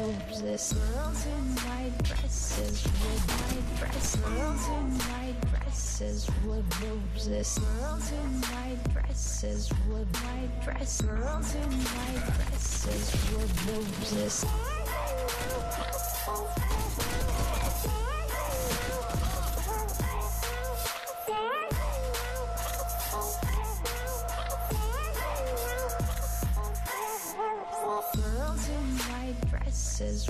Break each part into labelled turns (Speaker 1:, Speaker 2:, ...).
Speaker 1: roses, girls in white dresses with white dresses, girls in white dresses with roses, girls in white dresses with white dresses, girls in white dresses with roses. Girls in white dresses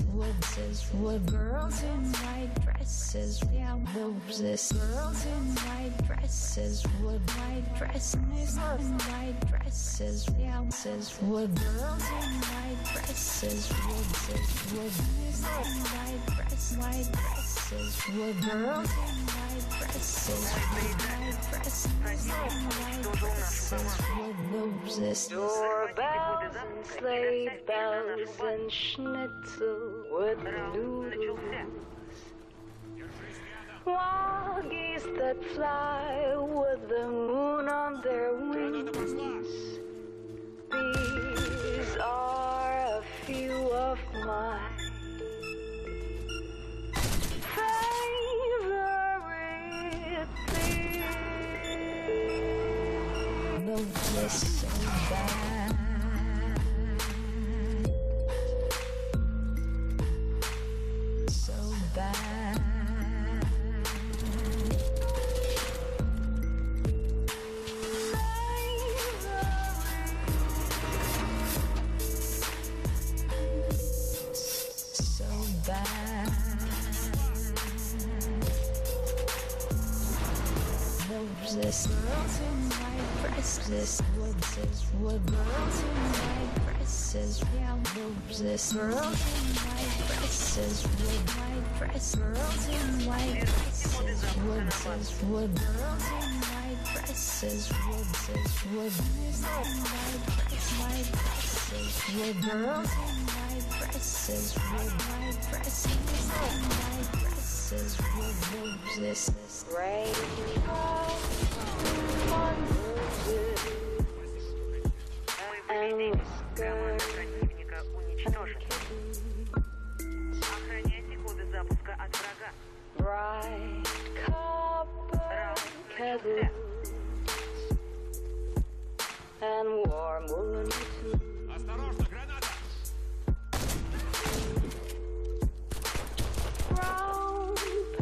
Speaker 1: with girls in white dresses, yeah, roses. Girls in white dresses with white dresses, in white dresses, yeah, with girls in white dresses, with white dresses, with girls in white dresses, white dresses, white dresses, with roses. Doorbells and sleigh bells and schnitzel with noodles. Wild geese that fly with the moon on their wings. These are a few of my favorite things. No, yes, so bad. So bad. So bad. Roses, girls in white dresses, with girls in white dresses, yeah, roses. Girls in white dresses, with white dresses, girls in white dresses, with girls in white dresses, with white dresses, with girls in white dresses, with white dresses, white dresses, with roses. Rainbow on roses and skirt. Bright copper kettles and warm woolen mittens. Brown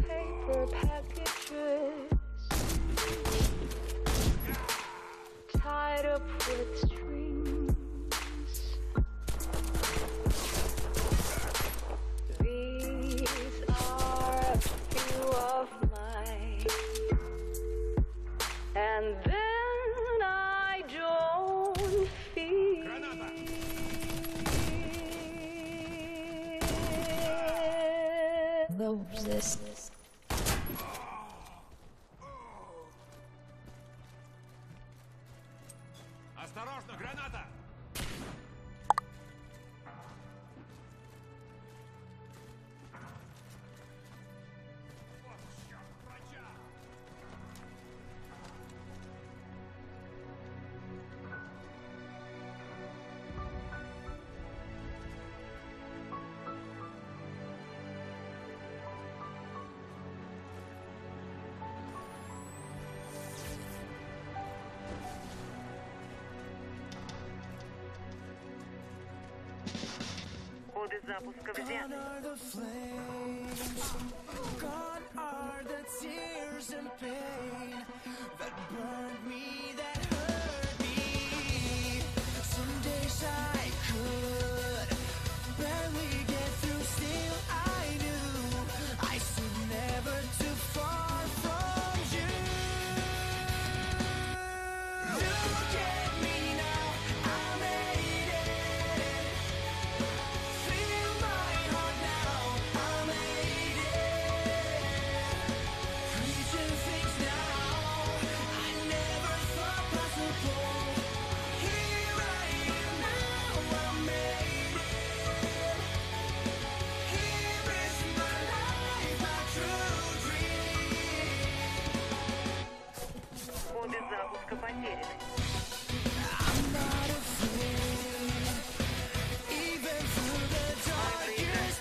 Speaker 1: paper packages tied up with strings. These are a few of mine, and then I don't feel roses.
Speaker 2: Осторожно, граната!
Speaker 3: Коды запуска взяты.
Speaker 4: Gone are the tears and pain that burned me, that hurt me. Some days I could barely get through, still I knew I stood never too far from you. Look at me now, I made it. Feel my heart now, I made it. Reaching things now I never thought possible. Here I am now, I made it. Here is my life, my true dream.
Speaker 3: Коды запуска потеряны.
Speaker 4: I'm not afraid, even through the darkest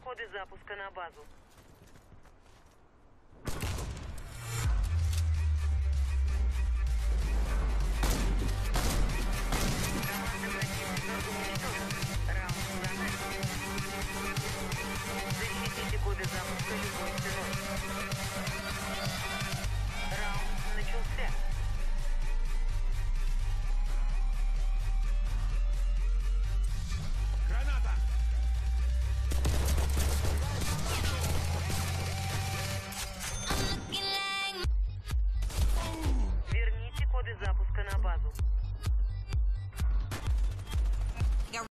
Speaker 3: Коды запуска на базу. Команда противника уничтожена.